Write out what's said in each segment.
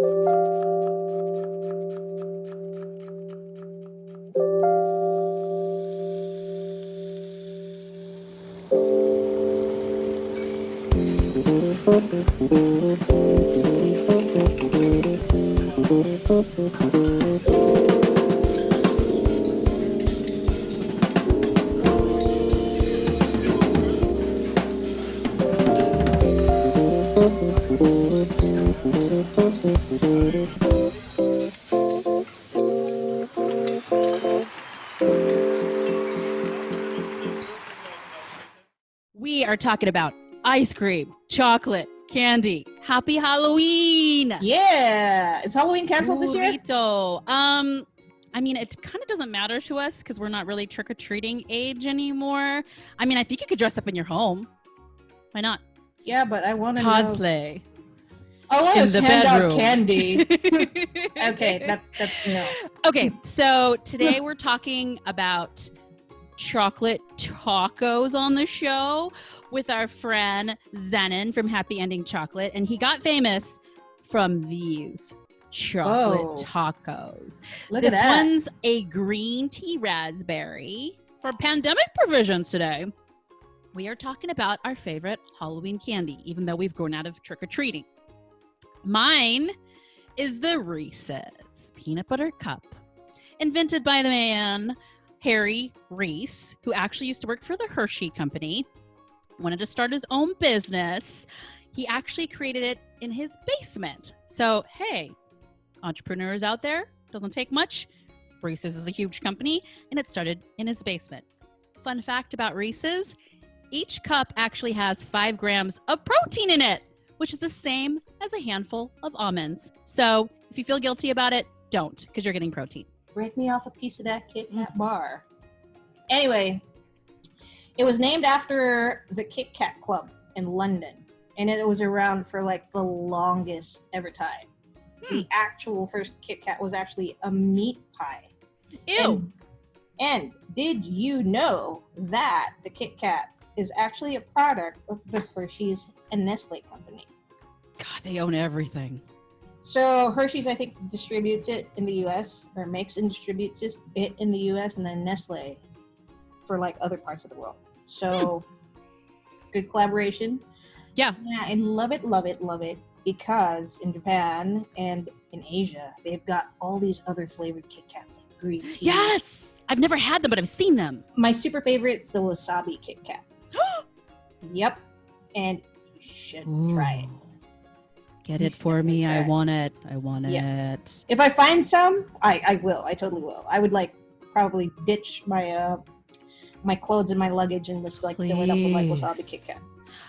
We are talking about ice cream, chocolate, candy. Happy Halloween! Yeah, is Halloween canceled this year? Burrito. I mean, it kind of doesn't matter to us because we're not really trick-or-treating age anymore. I mean, I think you could dress up in your home. Why not? Yeah, but I want to cosplay. I want to hand bedroom. out candy. Okay, that's no. Okay, so today we're talking about chocolate tacos on the show with our friend Xenon from Happy Ending Chocolate, and he got famous from these chocolate tacos. Look this at that. One's a green tea raspberry. For pandemic provisions today, we are talking about our favorite Halloween candy, even though we've grown out of trick-or-treating. Mine is the Reese's Peanut Butter Cup, invented by the man Reese, who actually used to work for the Hershey Company, wanted to start his own business. He actually created it in his basement. So, hey, entrepreneurs out there, doesn't take much. Reese's is a huge company, and it started in his basement. Fun fact about Reese's, each cup actually has 5 grams of protein in it, which is the same as a handful of almonds. So if you feel guilty about it, don't, because you're getting protein. Break me off a piece of that Kit Kat bar. Anyway, it was named after the Kit Kat Club in London, and it was around for like the longest ever time. The actual first Kit Kat was actually a meat pie. Ew. And did you know that the Kit Kat is actually a product of the Hershey's and Nestle company? God, they own everything. So Hershey's, I think, distributes it in the U.S. or makes and distributes it in the U.S. and then Nestle for like other parts of the world. So good collaboration. Yeah. Yeah, I love it because in Japan and in Asia, they've got all these other flavored Kit Kats like green tea. Yes! I've never had them, but I've seen them. My super favorite's the wasabi Kit Kat. Yep. And you should try it. Get it for me. I want it. it. If I find some, I will. I totally will. I would like probably ditch my my clothes and my luggage and just like fill it up with like wasabi Kit Kat.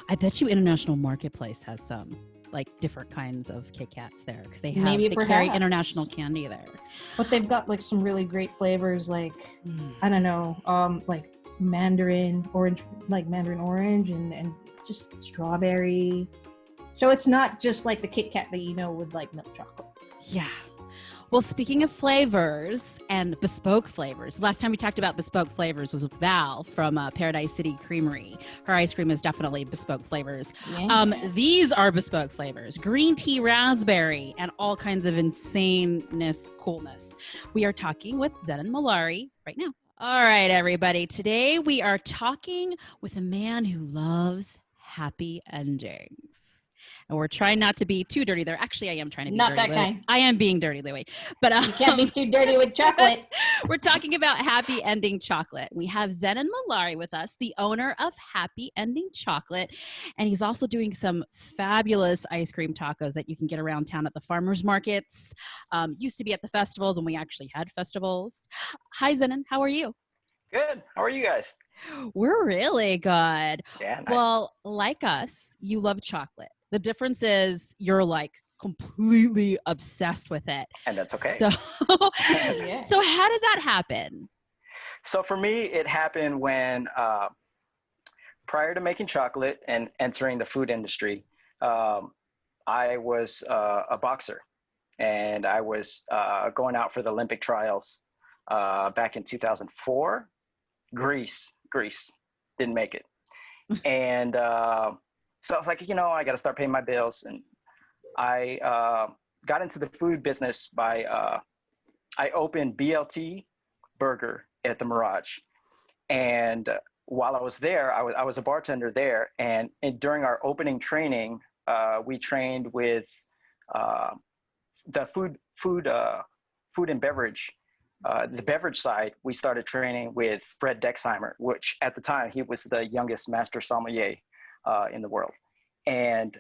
I bet you International Marketplace has some like different kinds of Kit Kats there because they carry international candy there. But they've got like some really great flavors like I don't know, like mandarin orange and just strawberry. So it's not just like the Kit Kat that you know with like milk chocolate. Yeah. Well, speaking of flavors and bespoke flavors, last time we talked about bespoke flavors was with Val from Paradise City Creamery. Her ice cream is definitely bespoke flavors. Yeah. These are bespoke flavors. Green tea raspberry and all kinds of insaneness, coolness. We are talking with Xenon Mallari right now. All right, everybody. Today we are talking with a man who loves happy endings. And we're trying not to be too dirty there. Actually, I am trying to be not dirty. That kind. I am being dirty, Louie. But you can't be too dirty with chocolate. We're talking about Happy Ending Chocolate. We have Xenon Mallari with us, the owner of Happy Ending Chocolate. And he's also doing some fabulous ice cream tacos that you can get around town at the farmers markets. Used to be at the festivals when we actually had festivals. Hi, Xenon. How are you? Good. How are you guys? We're really good. Yeah, nice. Well, like us, you love chocolate. The difference is you're like completely obsessed with it. And that's okay. So, So how did that happen? So for me, it happened when prior to making chocolate and entering the food industry, I was a boxer. And I was going out for the Olympic trials back in 2004. Greece. Didn't make it. And so I was like, I got to start paying my bills. And I got into the food business by I opened BLT Burger at the Mirage, and while I was there, I was a bartender there, and during our opening training, we trained with the food and beverage. The beverage side, we started training with Fred Dexheimer, which at the time he was the youngest master sommelier in the world. And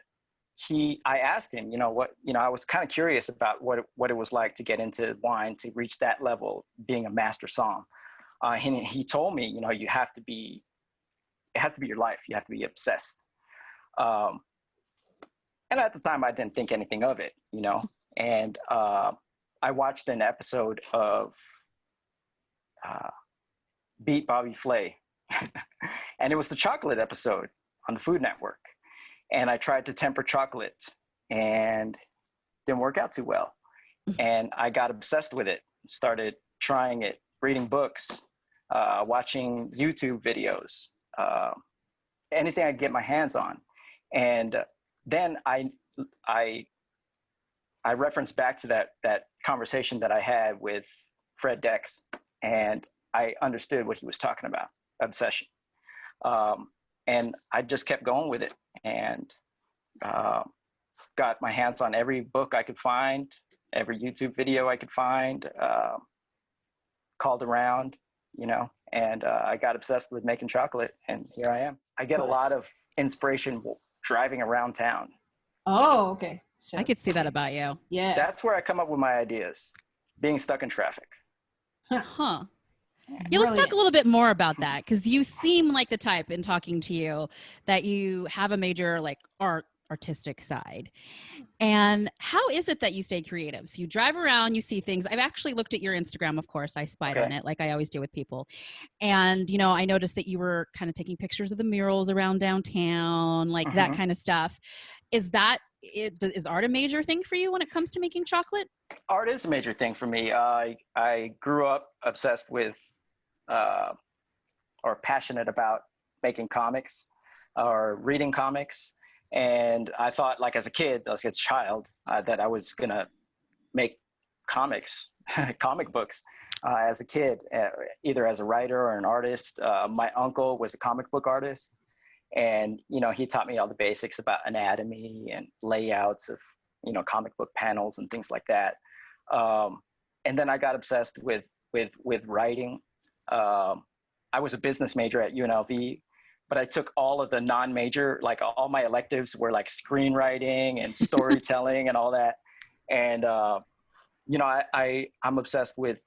I asked him, I was kind of curious about what it was like to get into wine, to reach that level, being a master somm. And he told me, it has to be your life. You have to be obsessed. And at the time I didn't think anything of it, and I watched an episode of Beat Bobby Flay, and it was the chocolate episode on the Food Network. And I tried to temper chocolate and didn't work out too well. And I got obsessed with it, started trying it, reading books, watching YouTube videos, anything I could get my hands on. And then I referenced back to that conversation that I had with Fred Dex, and I understood what he was talking about, obsession. And I just kept going with it, and got my hands on every book I could find, every YouTube video I could find, called around, and I got obsessed with making chocolate, and here I am. I get a lot of inspiration driving around town. Oh, okay. So, I could see that about you. Yeah. That's where I come up with my ideas, being stuck in traffic. Huh. Yeah, let's talk a little bit more about that, because you seem like the type, in talking to you, that you have a major artistic side. And how is it that you stay creative? So you drive around, you see things. I've actually looked at your Instagram, of course. I spied on it like I always do with people. And, I noticed that you were kind of taking pictures of the murals around downtown, like that kind of stuff. Is art a major thing for you when it comes to making chocolate? Art is a major thing for me. I grew up obsessed with or passionate about making comics or reading comics. And I thought, as a kid, as a child, that I was going to make comics, comic books as a kid, either as a writer or an artist. My uncle was a comic book artist. And, he taught me all the basics about anatomy and layouts of, comic book panels and things like that. And then I got obsessed with writing. I was a business major at UNLV, but I took all of the non-major, all my electives were screenwriting and storytelling and all that. And, I'm obsessed with,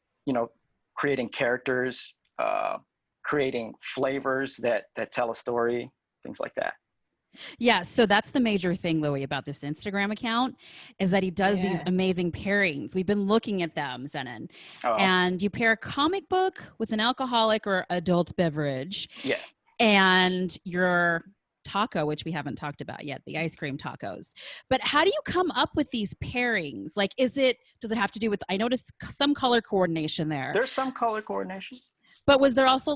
creating characters, creating flavors that tell a story, things like that. Yeah, so that's the major thing, Louie, about this Instagram account, is that he does these amazing pairings. We've been looking at them, Xenon. And you pair a comic book with an alcoholic or adult beverage. Yeah. And your taco, which we haven't talked about yet, the ice cream tacos. But how do you come up with these pairings? Does it have to do with, I noticed some color coordination there. There's some color coordination. But was there also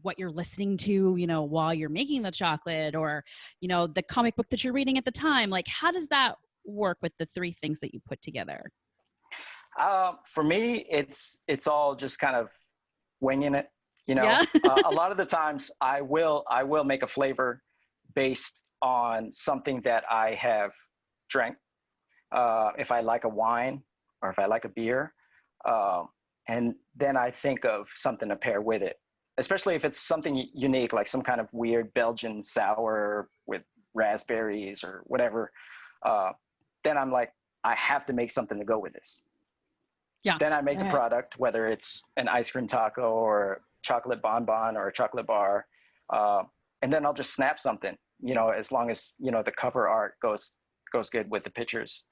what you're listening to, while you're making the chocolate, or, the comic book that you're reading at the time? How does that work with the three things that you put together? For me, it's all just kind of winging it. Yeah. A lot of the times I will make a flavor based on something that I have drank. If I like a wine or if I like a beer, and then I think of something to pair with it, especially if it's something unique, like some kind of weird Belgian sour with raspberries or whatever. Then I'm like, I have to make something to go with this. Yeah. Then I make the product, whether it's an ice cream taco or chocolate bonbon or a chocolate bar. And then I'll just snap something, as long as, the cover art goes good with the pictures.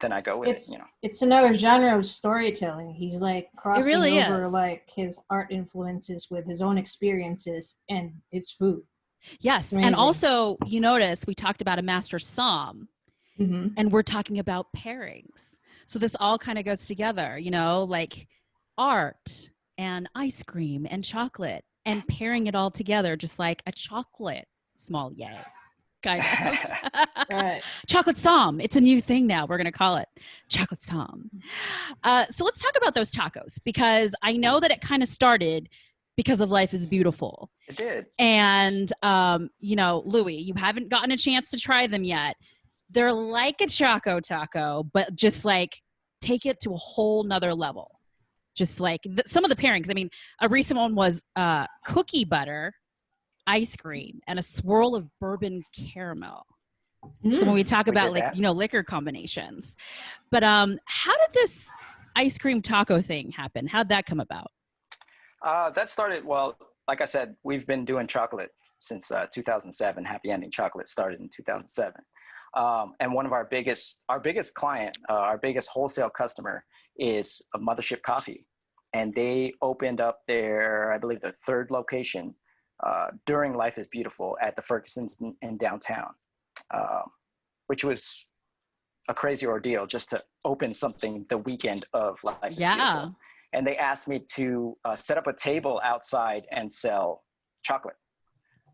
Then I go with it. It's another genre of storytelling. He's crossing really over his art influences with his own experiences and his food. Yes. And also, you notice we talked about a master somm, and we're talking about pairings. So this all kind of goes together, art and ice cream and chocolate, and pairing it all together, just like a chocolate sommelier. kind of. Right. Chocolate Som. It's a new thing now. We're going to call it Chocolate Som. So let's talk about those tacos, because I know that it kind of started because of Life is Beautiful. It did. And, Louie, you haven't gotten a chance to try them yet. They're like a Choco Taco, but just like take it to a whole nother level. Just like some of the pairings. I mean, a recent one was cookie butter, ice cream, and a swirl of bourbon caramel. So when we talk about liquor combinations. But how did this ice cream taco thing happen? How'd that come about? That started, well, like I said, we've been doing chocolate since 2007. Happy Ending Chocolate started in 2007. And one of our biggest client, our biggest wholesale customer is a Mothership Coffee. And they opened up their, I believe, their third location during Life is Beautiful at the Ferguson's in downtown, which was a crazy ordeal just to open something the weekend of Life is Beautiful. And they asked me to set up a table outside and sell chocolate.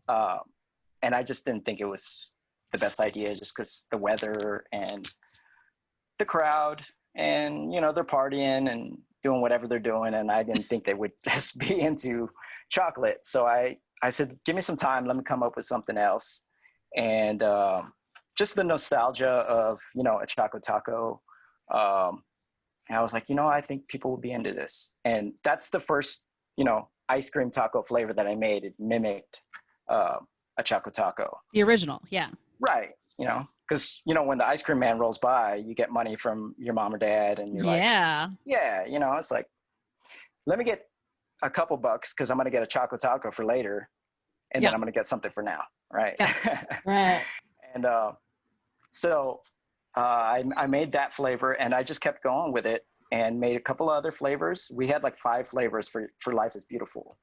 And I just didn't think it was the best idea, just because the weather and the crowd and, they're partying and doing whatever they're doing. And I didn't think they would just be into chocolate. So I said, give me some time. Let me come up with something else. And just the nostalgia of, a chocolate taco. And I was like, I think people will be into this. And that's the first, ice cream taco flavor that I made. It mimicked a chocolate taco. The original, yeah. Right. Because, when the ice cream man rolls by, you get money from your mom or dad. And you're like, yeah, it's like, let me get a couple bucks because I'm going to get a chocolate taco for later. And then I'm going to get something for now. Right. Yeah. Right. And so I made that flavor and I just kept going with it and made a couple other flavors. We had like 5 flavors for Life is Beautiful.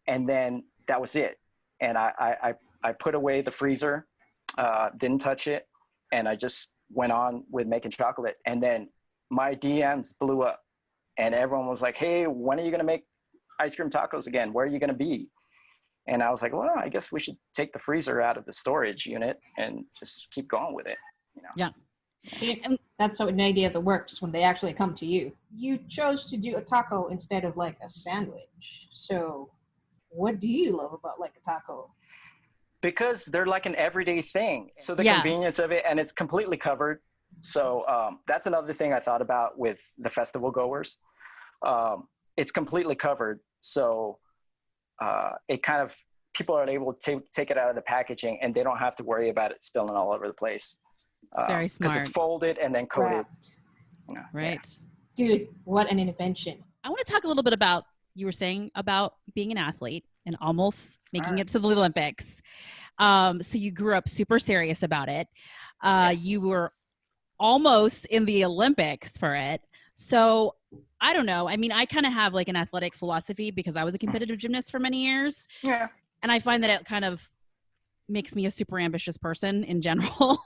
And then that was it. And I put away the freezer, didn't touch it. And I just went on with making chocolate. And then my DMs blew up and everyone was like, hey, when are you going to make ice cream tacos again? Where are you going to be? And I was like, well, I guess we should take the freezer out of the storage unit and just keep going with it. Yeah. And that's an idea that works when they actually come to you. You chose to do a taco instead of like a sandwich. So what do you love about like a taco? Because they're like an everyday thing. So the convenience of it, and it's completely covered. So that's another thing I thought about with the festival goers. It's completely covered. So it kind of, people are able to take it out of the packaging and they don't have to worry about it spilling all over the place. Very smart. Because it's folded and then coated. Right. Yeah. Dude, what an invention. I want to talk a little bit about, you were saying about being an athlete and almost making it to the Olympics. So you grew up super serious about it. Yes. You were almost in the Olympics for it. So I don't know. I mean, I kind of have like an athletic philosophy because I was a competitive gymnast for many years. Yeah. And I find that it kind of makes me a super ambitious person in general.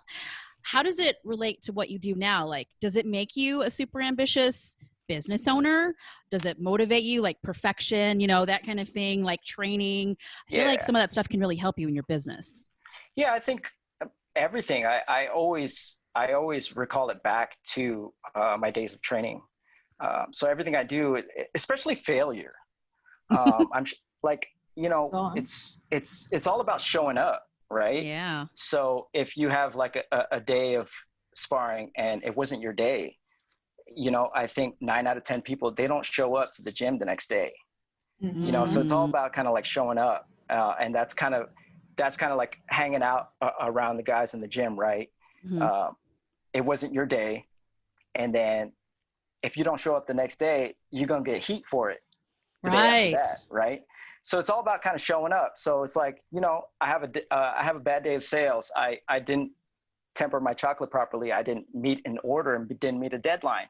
How does it relate to what you do now? Like, does it make you a super ambitious business owner? Does it motivate you, like perfection, that kind of thing, like training? I feel like some of that stuff can really help you in your business. Yeah, I think everything. I always recall it back to my days of training. So everything I do, especially failure, I'm like, it's all about showing up, right? Yeah. So if you have like a day of sparring and it wasn't your day, I think 9 out of 10 people, they don't show up to the gym the next day. Mm-hmm. So it's all about kind of like showing up, and that's kind of like hanging out around the guys in the gym, right? Mm-hmm. It wasn't your day, and then if you don't show up the next day, you're gonna get heat for it. Right. Right. So it's all about kind of showing up. So it's like, I have a bad day of sales. I didn't temper my chocolate properly. I didn't meet an order and didn't meet a deadline.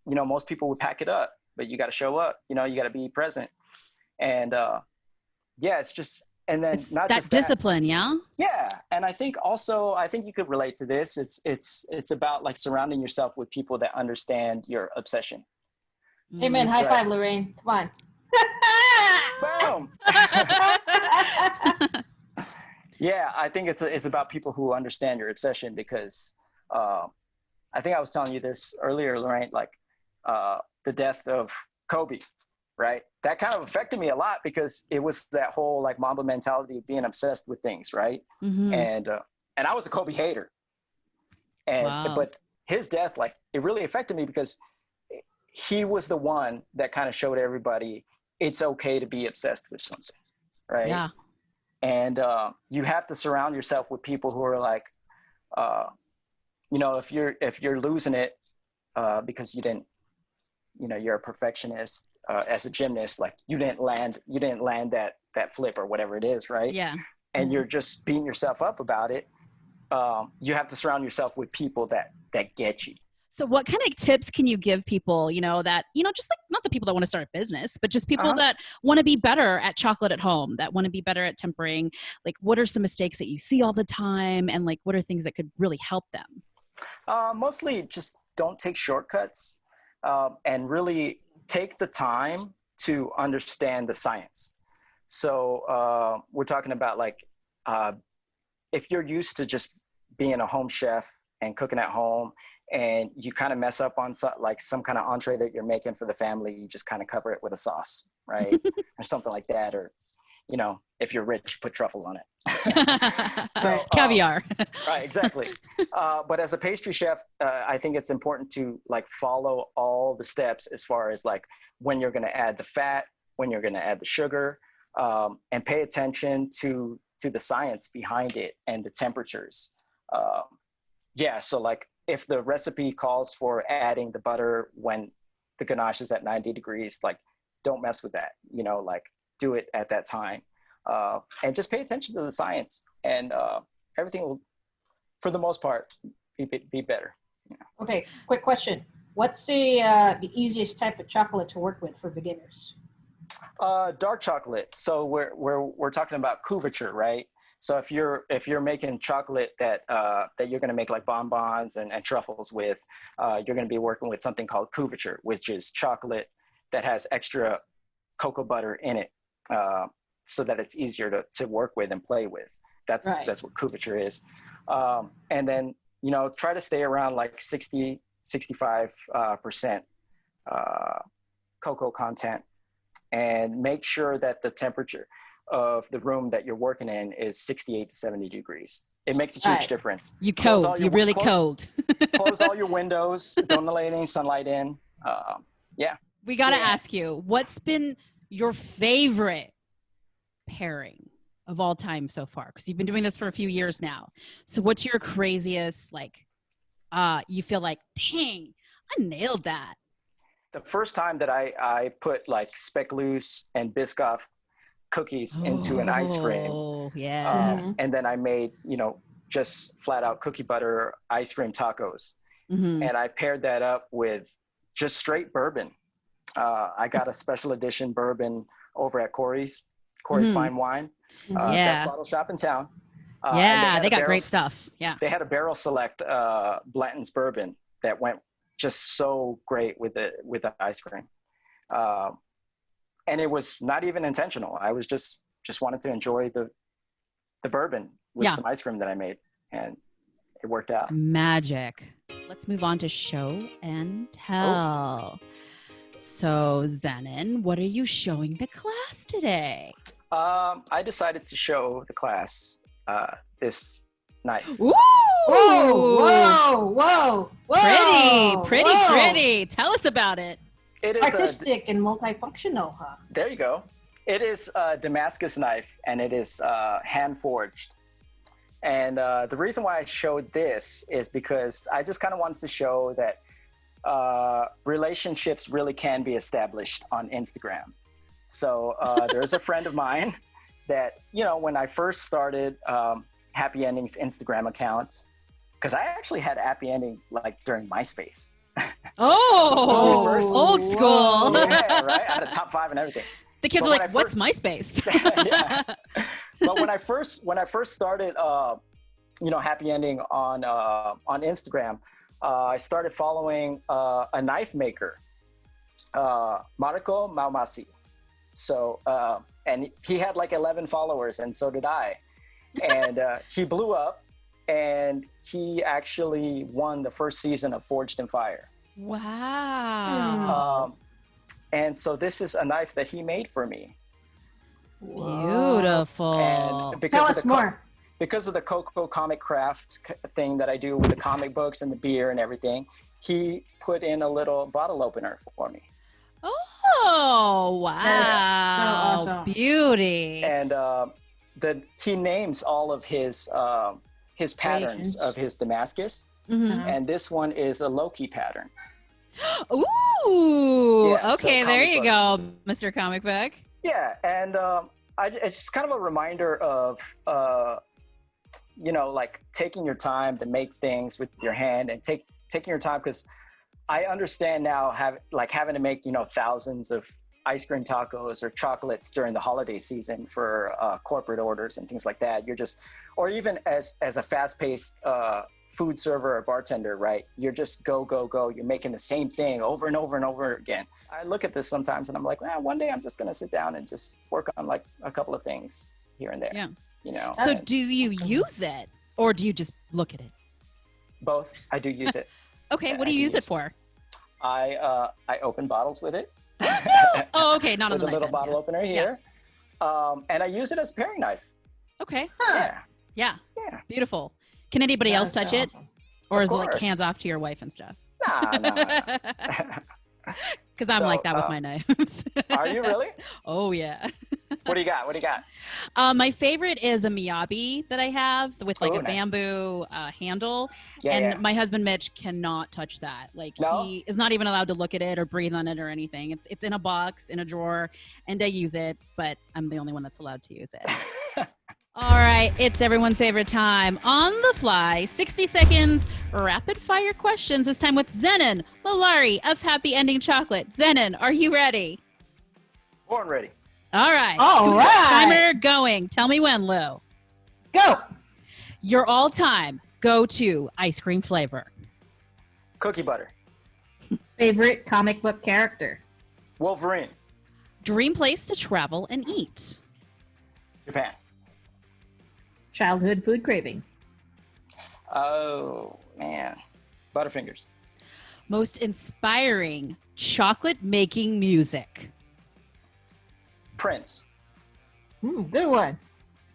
Most people would pack it up, but you got to show up. You got to be present. And it's just, and then It's not that just discipline, yeah. Yeah, and I think you could relate to this. It's about like surrounding yourself with people that understand your obsession. Amen. High five, Lorraine. Come on. Boom. Yeah, I think it's about people who understand your obsession because I think I was telling you this earlier, Lorraine, like the death of Kobe, right? That kind of affected me a lot because it was that whole like Mamba mentality of being obsessed with things, right? And I was a Kobe hater. But his death, like it really affected me because he was the one that kind of showed everybody it's okay to be obsessed with something, right? Yeah. And you have to surround yourself with people who are like, you know, if you're losing it because you didn't, you know, you're a perfectionist as a gymnast, like you didn't land that flip or whatever it is, right? Yeah. And you're just beating yourself up about it. You have to surround yourself with people that get you. So what kind of tips can you give people, you know, that, you know, just like not the people that want to start a business, but just people that want to be better at chocolate at home, that want to be better at tempering? Like, what are some mistakes that you see all the time? And like, what are things that could really help them? Mostly just don't take shortcuts and really take the time to understand the science. So we're talking about like, if you're used to just being a home chef and cooking at home, and you kind of mess up on some kind of entree that you're making for the family, you just kind of cover it with a sauce, right? Or something like that. Or, you know, if you're rich, put truffles on it. So, caviar. Right, exactly. But as a pastry chef, I think it's important to like follow all the steps as far as like when you're going to add the fat, when you're going to add the sugar, and pay attention to the science behind it and the temperatures. Yeah, so like, if the recipe calls for adding the butter when the ganache is at 90 degrees, like don't mess with that, you know, like do it at that time. And just pay attention to the science and everything will, for the most part, be better. You know? Okay, quick question. What's the easiest type of chocolate to work with for beginners? Dark chocolate. So we're talking about couverture, right? So if you're making chocolate that you're going to make like bonbons and truffles with, you're going to be working with something called couverture, which is chocolate that has extra cocoa butter in it, so that it's easier to work with and play with. That's what couverture is. And then, you know, try to stay around like 65% cocoa content, and make sure that the temperature of the room that you're working in is 68 to 70 degrees. It makes a huge difference. You cold. You really cold. Close all your windows. Don't let any sunlight in. Yeah. We got to ask you, what's been your favorite pairing of all time so far? Because you've been doing this for a few years now. So what's your craziest, like, you feel like, dang, I nailed that? The first time that I put like speculoos and Biscoff cookies into an ice cream. Oh, yeah. And then I made, you know, just flat out cookie butter ice cream tacos. And I paired that up with just straight bourbon. I got a special edition bourbon over at Khoury's Fine Wine. Best bottle shop in town. They got great stuff. Yeah. They had a barrel select Blanton's bourbon that went just so great with the ice cream. And it was not even intentional. I was just wanted to enjoy the bourbon with some ice cream that I made, and it worked out. Magic. Let's move on to show and tell. So Xenon, what are you showing the class today? I decided to show the class this knife. Ooh! Whoa! Pretty. Tell us about it. It is artistic and multifunctional, huh? There you go. It is a Damascus knife, and it is hand forged. And the reason why I showed this is because I just kind of wanted to show that relationships really can be established on Instagram. So there's a friend of mine that, you know, when I first started Happy Ending's Instagram account, because I actually had Happy Ending like during MySpace. Old school. Yeah, right. I had a top 5 and everything. The kids are like, "What's MySpace?" Yeah. But when I first started, you know, Happy Ending on Instagram, I started following a knife maker, Mareko Maumasi. So, and he had like 11 followers, and so did I. And he blew up, and he actually won the first season of Forged in Fire. Wow. And so this is a knife that he made for me. Beautiful. And Tell us more. Because of the Coco comic craft thing that I do with the comic books and the beer and everything, he put in a little bottle opener for me. Oh, wow. That's so awesome. Beauty. And he names all of his patterns Creations. of his Damascus. Mhm. And this one is a Loki pattern. Ooh. Yeah, so Okay, there comic you go, Mr. Comic Book. Yeah, and it's just kind of a reminder of, like taking your time to make things with your hand and taking your time, because I understand now having to make, thousands of ice cream tacos or chocolates during the holiday season for corporate orders and things like that. Or even as a fast-paced food server or bartender, right? You're just go. You're making the same thing over and over and over again. I look at this sometimes and I'm like, one day I'm just going to sit down and just work on like a couple of things here and there. Yeah. So do you use it, or do you just look at it? Both. I do use it. Okay. What do you use it for? I open bottles with it. Oh, okay. Not on with the a little knife bottle opener here. And I use it as a paring knife. Okay. Yeah. Beautiful. Can anybody else touch it? Or Of is it like course. hands off to your wife and stuff? Nah. Because I'm like that with my knives. Are you really? Oh, yeah. What do you got? My favorite is a Miyabi that I have with like a nice. bamboo handle. Yeah. My husband Mitch cannot touch that. Like No? he is not even allowed to look at it or breathe on it or anything. It's in a box, in a drawer, and I use it, but I'm the only one that's allowed to use it. All right, it's everyone's favorite time. On the fly, 60 seconds, rapid fire questions. This time with Xenon Mallari of Happy Ending Chocolate. Xenon, are you ready? Born ready. All right. All right. Timer going. Tell me when, Lou. Go. Your all-time go-to ice cream flavor. Cookie butter. Favorite comic book character. Wolverine. Dream place to travel and eat. Japan. Childhood food craving. Oh, man. Butterfingers. Most inspiring chocolate making music. Prince. Good one.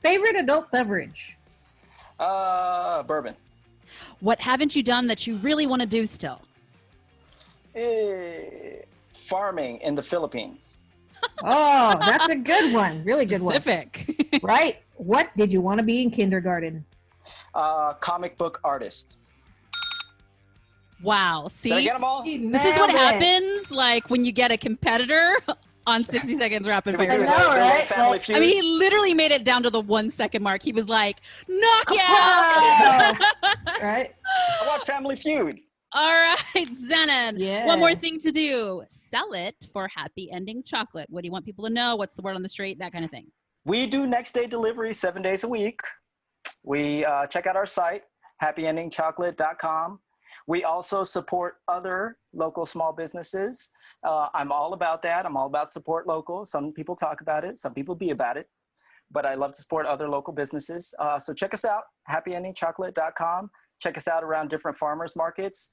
Favorite adult beverage. Bourbon. What haven't you done that you really want to do still? Farming in the Philippines. Oh, that's a good one. Really good Specific. one. Right? What did you want to be in kindergarten? Comic book artist. Wow. See? Did I get them all? This is what happens like when you get a competitor on 60 Seconds Rapid Did we Fire. do I know, the right? Family Feud? I mean, he literally made it down to the 1 second mark. He was like, knockout! Right? I watched Family Feud. All right, Xenon. Yeah. One more thing to do. Sell it for Happy Ending Chocolate. What do you want people to know? What's the word on the street? That kind of thing. We do next day delivery 7 days a week. We check out our site, happyendingchocolate.com. We also support other local small businesses. I'm all about that. I'm all about support local. Some people talk about it. Some people be about it. But I love to support other local businesses. So check us out, happyendingchocolate.com. Check us out around different farmers markets.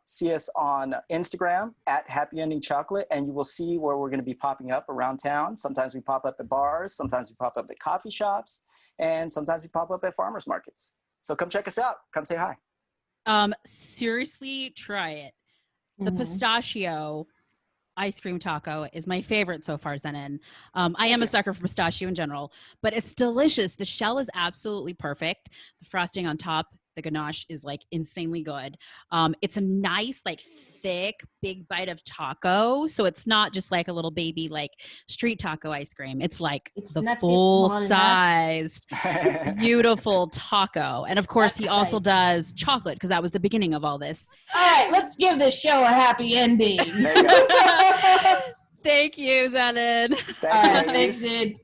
See us on Instagram at Happy Ending Chocolate, and you will see where we're going to be popping up around town. Sometimes we pop up at bars, sometimes we pop up at coffee shops, and sometimes we pop up at farmers markets. So come check us out. Come say hi. Seriously, try it. The pistachio ice cream taco is my favorite so far, Xenon. I am a sucker for pistachio in general, but it's delicious. The shell is absolutely perfect. The frosting on top, the ganache is like insanely good. It's a nice, like thick, big bite of taco. So it's not just like a little baby, like street taco ice cream. It's like the full sized, beautiful taco. And of course, he also does chocolate because that was the beginning of all this. All right, let's give this show a happy ending. There you go. Thank you, Xenon. Thanks, Thanks, dude.